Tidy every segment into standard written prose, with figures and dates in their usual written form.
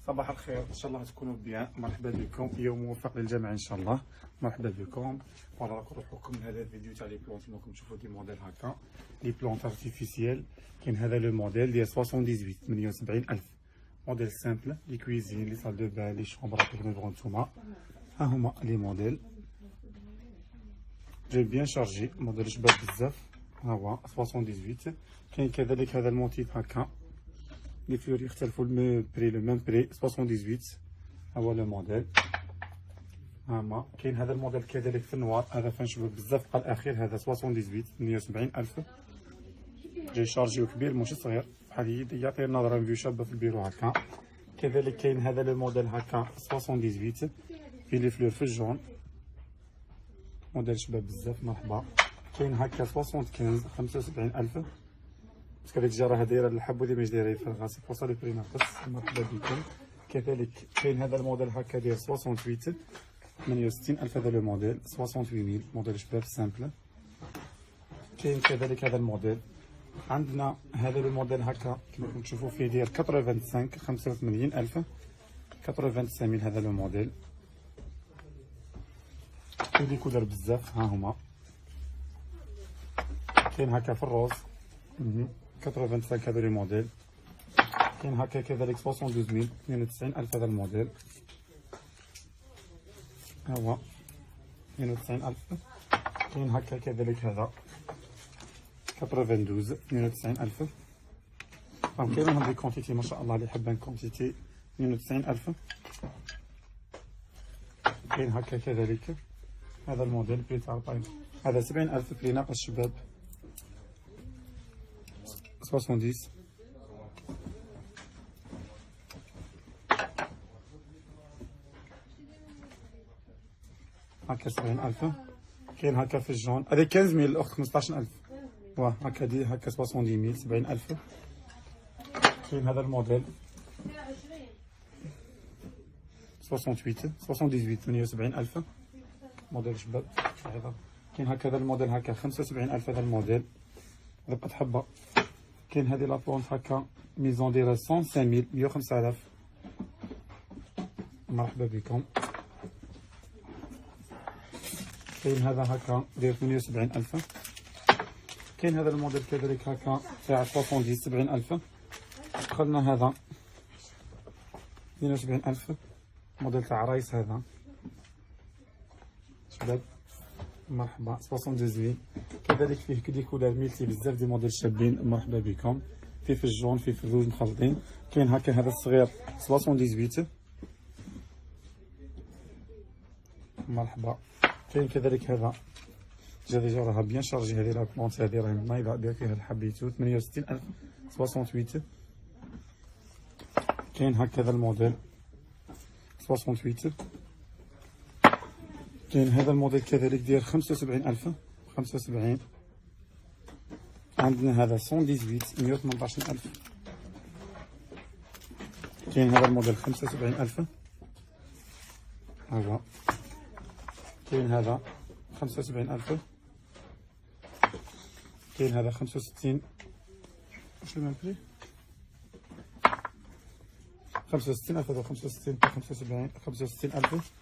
صباح الخير، ان شاء الله تكونوا بيان. مرحبا بكم، يوم موفق للجميع ان شاء الله. مرحبا بكم. فوالا راكم نروحوا لكم هذا الفيديو تاع لي بلونط. راكم تشوفوا دي موديل هكا لي بلونط ارتيفيسيال. كاين هذا لو موديل ديال 78 78000 موديل سامبل لي كويزين لي سال دو بان لي شومبر. كيما تبغوا نتوما ها هما لي موديل جاي بيان شارجي، موديل شباب بزاف. ها هو 78. كاين كذلك هذا الموتيف هكا لي فلور يختلفوا لو بري لو ميم بري 78. ها هو لو موديل. هاهما كاين هذا الموديل كذلك في النوار، هذا فين شباب بزاف بقى الاخير. هذا 78 78000 جاي شارجي وكبير ماشي صغير، بحال يعطي نظره فيو شابه في البيرو هكا. كذلك كاين هذا لو موديل هكا 78 في لي فلور في الجون، موديل شباب بزاف. مرحبا. كاين هكا 75 75000 باسكو هذيك الجاره دايره الحبودي ماش دايره في الغاسي فرصه لي بري ناقص. مرحبا بكم. كذلك كاين هذا الموديل هكا ديال 68 68000 هذا لو موديل 88000 موديل شباب سامبل. كاين كذلك هذا الموديل عندنا هذا لو موديل هكا كما راكم تشوفوا فيه ديال 85 85000 85000 هذا لو موديل. كاين لي كولر بزاف ها هما. كاين هكا في الروز 85 هذا لو موديل. كاين هكا كذلك 72000 92000 هذا الموديل. ها هو 92000. كاين هكا كذلك هذا 92 92000. راهم كاين لهم دي كونتيتي ما شاء الله اللي حابين كونتيتي 92000. كاين هكا كذلك هذا الموديل بري تاع البايب هذا 70000 بري ناقص شباب 70. هكا 70000. كاين هكا في الجون هذا 15000 الاخت 15000. واه هكا دي هكا 70000 70000. كاين هذا الموديل 78 78000 موديل شباب. كاين هكا هذا الموديل هكا 75000 هذا الموديل ربقت حبه. كاين هذه لابلونط هكا ميزون دايره 105000 105000. مرحبا بكم. كاين هذا هكا داير 78000. كاين هذا الموديل كذلك هكا تاع 70 70000. دخلنا هذا 72000 موديل تاع رايس هذا شباب. مرحبا 78. كذلك فيه دي كولار ميلتي بزاف دي موديل شابين. مرحبا بكم. فيه في الجون فيه في الروج مخلطين. كاين هكا هذا الصغير 78. مرحبا. كاين كذلك هذا جا ديجا راها بيان شارجي هذه لا بلونط هذه راهي نايضه داير فيها الحبيتو 68000 68. كاين هكذا الموديل 68. كاين هذا الموديل كذلك ديال 75000 75. عندنا هذا 118 118000. كاين هذا الموديل 75000 ها هو. كاين هذا 75000. كاين هذا 65 واش لو ميم بري 65000 هذا 65 75 65000.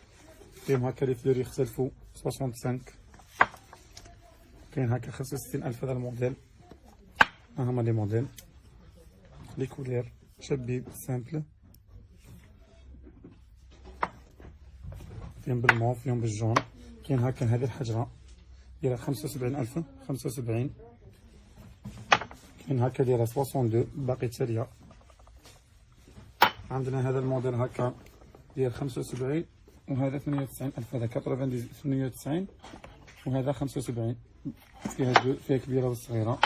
كاين هكا لي فلور يختلفوا 65. كاين هكا 65000 هذا الموديل. ها هما لي موديل لي كولير شابين سامبل فيهم بالموف فيهم بالجون. كاين هكا هذه الحجره دايره 75000 75. كاين هكا دايره 62 باقي تاليه. عندنا هذا الموديل هكا ديال 75 وهذا 98000 هذا 98 وهذا 75. فيها كبيره وصغيره.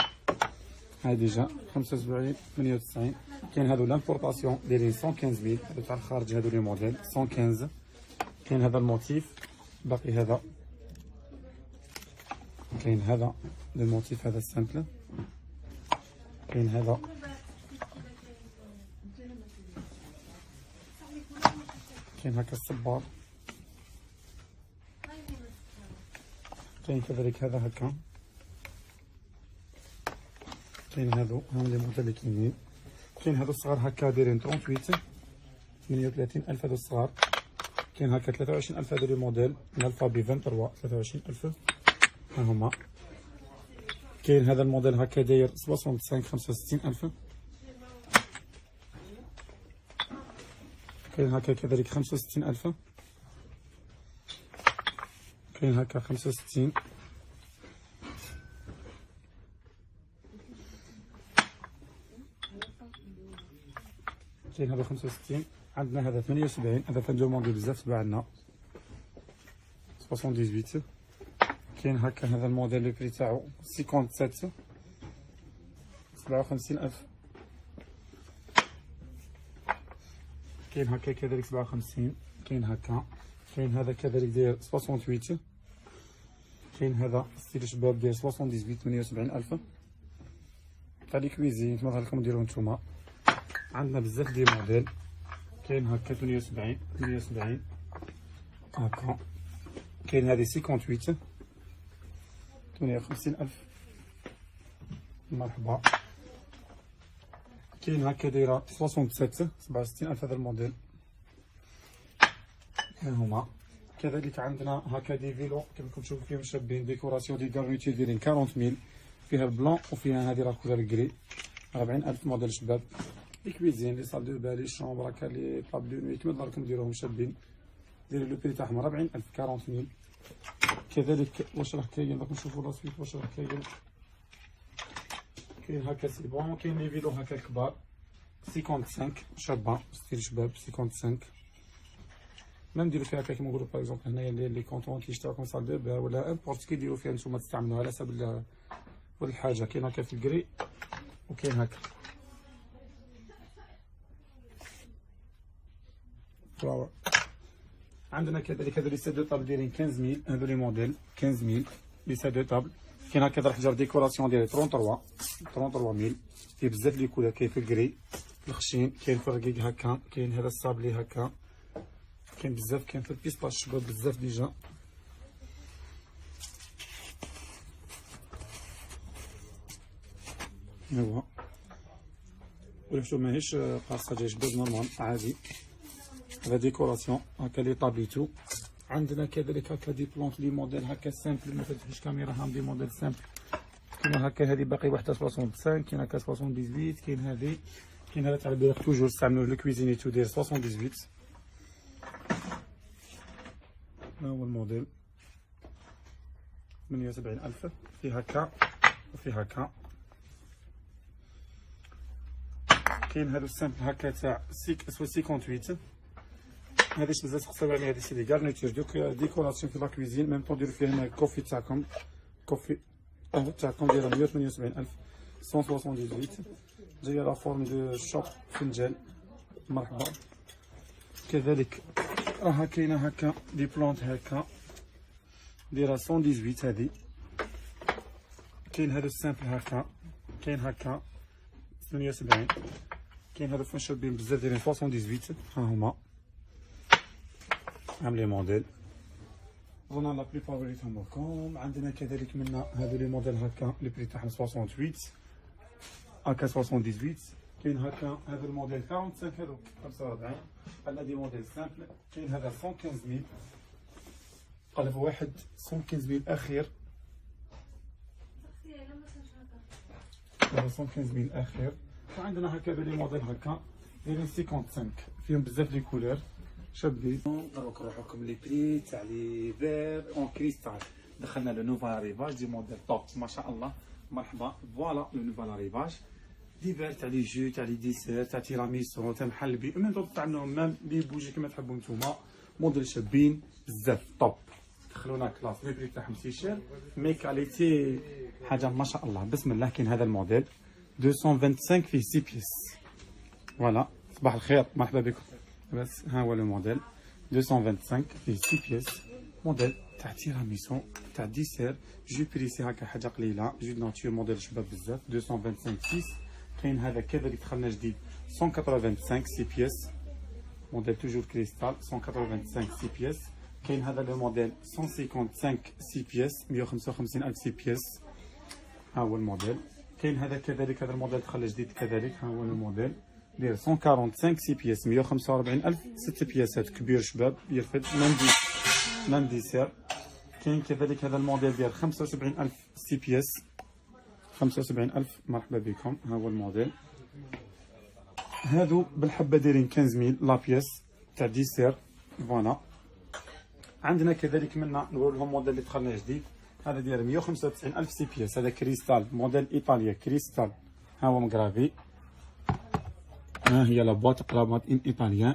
هذه ديجا 75 98. كاين هذو لامبورطاسيون دايرين 115000 هذو تاع الخارج هذو لي موديل 115. كاين هذا الموتيف باقي هذا. كاين هذا الموتيف هذا السامبل. كاين هذا. كاين هكا الصبار. كاين كذلك هذا هكا. كاين هادو هما لي موديل اللي كاينين. كاين هادو الصغار هكا دايرين 38 38000 هذو الصغار. كاين هكا 23000 هذو لي موديل الفابي 23 23000 ها هما. كاين هذا الموديل هكا داير 65 65000. كاين هكا كذلك 65000. كاين هكا 65. كاين هذا 65. عندنا هذا 78 هذا تندوموندو بزاف تباع لنا 78. كاين هكا هذا الموديل لو بري تاعو 57 57000. كاين هكا كذلك 57. كاين هكا. كاين هذا كذلك داير 68. كاين هذا ستيل شباب داير 78 78000 تاع لي كويزين كما قلت لكم ديروه نتوما. عندنا بزاف ديال موديل. كاين هكا 78 هكا. كاين هذه 58 58000 مرحبا. كاين هكا دايره 67 67000 هذا الموديل ها هما. كذلك عندنا هكا دي فيلو كما راكم تشوفوا فيهم شابين ديكوراسيون دي غارنيتير دايرين 40000 فيها البلون وفيها هذه لا كولور كري 40000 موديل شباب. لي كويزين لي صال دو بال لي شومبر هكا لي طاب دو نوي كما راكم ديروهم شابين ديروا لو بري تاعهم 40000 40000. كذلك واش راه كاين راكم تشوفوا لا سويت واش راه كاين. كاين هكا سي بون. كاين لي فيلو هكا كبار 55 شابه ستيل شباب 55. ما نديرو فيها هكا كيما نقولو باغ اكزومبل هنايا لي كونطون كيشتراو صال دو بال ولا امبورت كيديرو فيها نتوما تستعملوها على حسب الحاجه. كاين هكا في الكري وكاين هكا. عندنا كذلك هذو لي سيت دو طابل دايرين 15000 هذو لي موديل 15000 لي سيت دو طابل. كاين هكا درح جار ديكوراسيون ديال 33000 فيه بزاف لي كولور. كاين في الكري في الخشين كاين في الرقيق هكا. كاين هذا الصابلي هكا. كاين بزاف. كاين في البيستاش شباب بزاف ديجا. ايوا ولا شوف ماهيش قاصه جاي شباب نورمال عادي. هذا ديكوراسيون هكا لي طابليتو. عندنا كذلك هكا دي بلونط لي موديل هكا سامبل ما فتحش كاميرا هم دي موديل سامبل. كاين هكا هذه باقي وحده 65. كاين هكا 78. كاين هذه. كاين هذا تاع البيرك توجور نستعملوه للكويزينيتو داير 78. ها هو الموديل 78000 في هكا وفي هكا. كاين هادو السامبل هكا تاع 58. هذه بزاف تقصاو عليها. هذه سي دي غارنيتور ديكوراسيون في لا كويزين ميم طون ديرو فيها هنا كوفي تاعكم. كوفي تاعكم دايره 178000 178. جايه لا فورم دو شوب فنجان مرحبا. كذلك راها كاينه هكا دي بلونت هكا دايره 118 هذه. كاين هذا السامبل هكا. كاين هكا 78. كاين هذا فين شابين بزاف دايرين 78 ها هما هم لي موديل. ظن لا بلي فابوريتهم لكم. عندنا كذلك منا هذو لي موديل هكا لي بري تاعهم 68 هكا 78. كاين هكا هذا الموديل 45 هذو 45. عندنا دي موديل سامبل. كاين هذا 115000 قلب واحد 115000 اخير. هذا 115000 اخير. وعندنا هكا لي موديل هكا دايرين 55 فيهم بزاف لي كولور شابين. دروك نروحوكم لي بري تاع لي فير اون كريستال. دخلنا لو نوفا ريفاج دي موديل توب ما شاء الله مرحبا. فوالا لو نوفا ريفاج دي فير تاع لي جو تاع لي ديسير تاع تيراميسو تاع محلبي ميم طون تعملوهم ميم لي بوجي كما تحبوا نتوما. موديل شابين بزاف توب. دخلونا كلاس لي بري تاعهم سي شير مي كاليتي حاجه ما شاء الله بسم الله. كاين هذا الموديل 225 فيه 6 بيس. فوالا صباح الخير مرحبا بكم. بس ها هو لو موديل 225 فيه 6 بيس. موديل تاع تيراميسو تاع ديسير جو بريسي هكا حاجه قليله جو ناتور. موديل شباب بزاف 225 6. كاين هذا كذلك دخلنا جديد 185 6 بيس. موديل توجور كريستال 185 6 بيس. كاين هذا لو موديل 155 6 بيس 155000 6 بيس. ها هو الموديل. كاين هذا كذلك هذا الموديل دخل جديد كذلك ها هو الموديل داير 145 6 بياس 145000 6 بياسات كبير شباب يرفد مام ديسير. كاين كذلك هذا الموديل ديال 75000 6 بياس 75000. مرحبا بكم. ها هو الموديل. هادو بالحبه دايرين 15000 لا بياس تاع ديسير. فوالا عندنا كذلك منا نقول لهم موديل اللي دخلنا جديد. هذا داير 195000 6 بياس. هذا كريستال موديل ايطاليا كريستال. ها هو مغرافي. ها هي لا بواط قرابات ان ايطاليان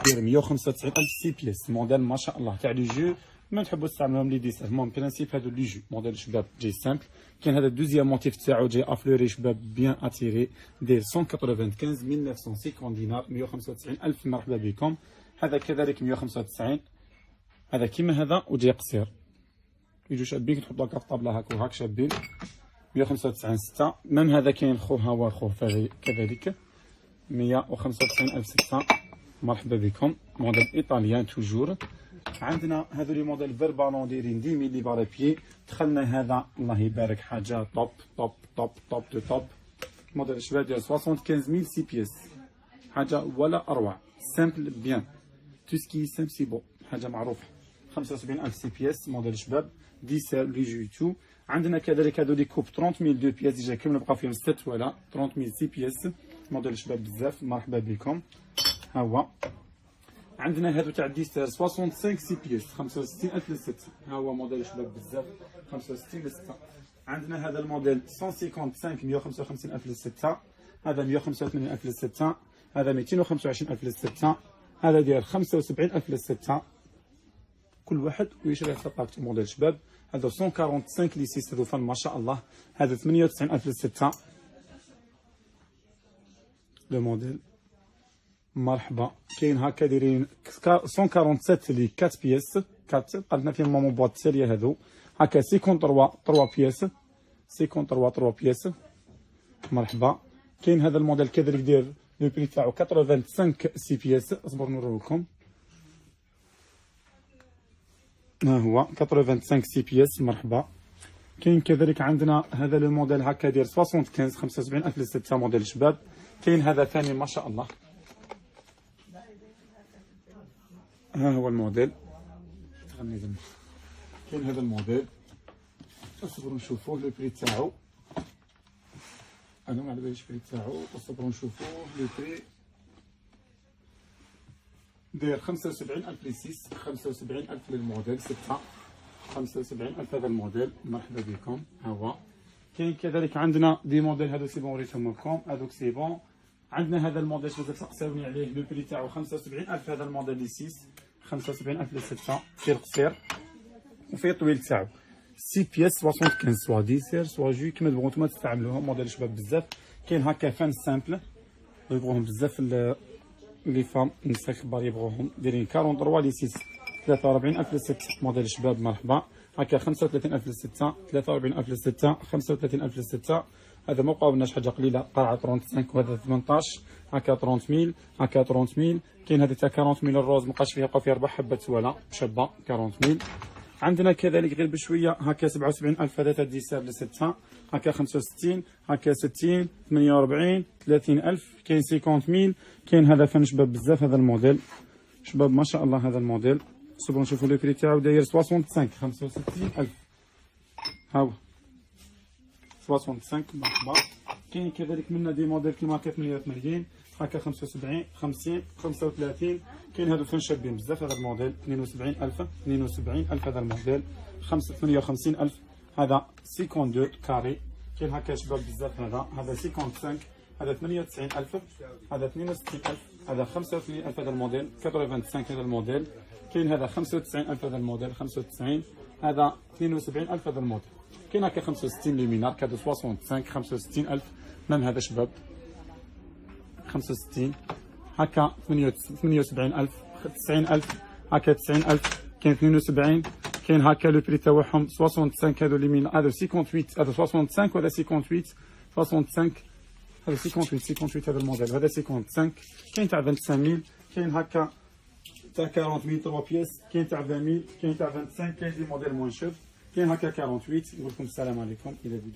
داير 195000 6 بياس. موديل ما شاء الله تاع لي جو ما تحبوا تستعملوهم لي ديسير. المهم برانسيب هادو لي جو موديل شباب جاي سامبل. كاين هذا الدوزيام موتيف تاعو جاي افلوري شباب بيان اتيري داير 1950 دينار 195000. مرحبا بكم. هذا كذلك 195. هذا كيما هذا وجاي قصير يجوا شابين تحطوا هكا في الطابله هاك وهاك شابين 195 6. ميم هذا كاين خو ها هو الخو كذلك 195000 6. مرحبا بكم. موديل ايطاليان توجور. عندنا هذو لي موديل فيربالون دايرين 10 ملي بار بيي. دخلنا هذا الله يبارك حاجه توب توب توب توب دو توب. موديل الشباب ديال 75000 6 بياس حاجه ولا اروع. سامبل بيان تو سكي سامبل سي بو حاجه معروفه. 75000 6 بياس موديل الشباب ديسير لي جويتو. عندنا كذلك هذو لي كوب 30000 2 بياس ديجا كامل بقى فيهم 6 ولا 30000 6 بياس. موديل الشباب بزاف. مرحبا بكم. ها هو عندنا هادو تاع ديسير 65 6 بياس 65000 ل 6. ها هو موديل الشباب بزاف 65 ل 6. عندنا هذا الموديل 155 155000 ل 6. هذا 185000 ل 6. هذا 225000 ل 6. هذا داير 75000 ل 6. كل واحد ويشري حسب طاقته. موديل شباب هذا 145 لي 6 هذو فن ما شاء الله. هذا 98000 ل 6. لو موديل مرحبا. كاين هكا دايرين 147 لي 4 بياس 4 قلنا فيهم مامون بواط سيريا هذو هكا 53 3 بياس 53 3 بياس. مرحبا. كاين هذا الموديل كذلك داير لو بري تاعو 85 6 بياس. اصبر نوريكم. ها هو 85 6 بياس. مرحبا. كاين كذلك عندنا هذا لو موديل هكا داير 75 75000 ل 6 موديل شباب. كاين هذا ثاني ما شاء الله. ها هو الموديل. كاين هذا الموديل اصبروا نشوفوه لو بري تاعو. انا ما على باليش بري تاعو. اصبروا نشوفوه لو بري داير 75000 ل 6 75000 للموديل 6 75000 هذا الموديل. مرحبا بكم. ها هو كاين كذلك عندنا دي موديل هذو سي بون وريتهم لكم هذوك سي بون. عندنا هذا الموديل بزاف تقساوني عليه لو بري تاعو 75000 هذا الموديل لي 6 75000 ل 6. فيه القصير وفيه الطويل تاعو 6 بياس 75 سوا ديسير سوا جو كيما تبغوا نتوما تستعملوهم. موديل شباب بزاف. كاين هكا فان سامبل يبغوهم بزاف لي فام نساء كبار يبغوهم دايرين 43 لي 6 43000 ل 6. موديل شباب مرحبا. هكا 35000 ل 6 43000 ل 6 35000 ل 6. هذا ما بقاولناش حاجه قليله قرعه 35 وهذا 18 هكا 30000 هكا 30000. كاين هذا تاع 40000 الروز مابقاش فيه يبقى فيه 4 حبات ولا شابه 40000. عندنا كذلك غير بشويه هكا 77000 هذا تاع ديسير ل 6 هكا 65 هكا 60 48 30000. كاين 50000. كاين هذا فن شباب بزاف هذا الموديل شباب ما شاء الله. هذا الموديل صبروا نشوفوا لو بري تاعو داير 65 65000. ها هو 65. مرحبا. كاين كذلك منا دي موديل كيما هكا 88 هكا 75 50 35. كاين هادو فين شابين بزاف هذا الموديل 72000 هذا الموديل 55000. هذا 52 كاري. كاين هكا شباب بزاف هذا 55 هذا 98000 هذا 62000 هذا 35000 هذا الموديل 85 هذا الموديل. كاين هذا 95000 هذا الموديل 95 هذا 72000 هذا الموديل. كاين هكا 65 لي مينار هذا 65 65000. ميم هذا شباب 65 هكا 78000 90000 هكا 90000. كاين 72. كاين هكا لو بري تاعهم 65 هذو لي مينار هذا 58 هذا 65 وهذا 58 65 هذا 58 هذا الموديل هذا 55. كاين تاع 25000. كاين هكا تاع 40000 3 بياس. كاين تاع 20000. كاين تاع 25. كاين دي موديل موان شوف. كاين هكا 48. نقول لكم السلام عليكم الى فيديو.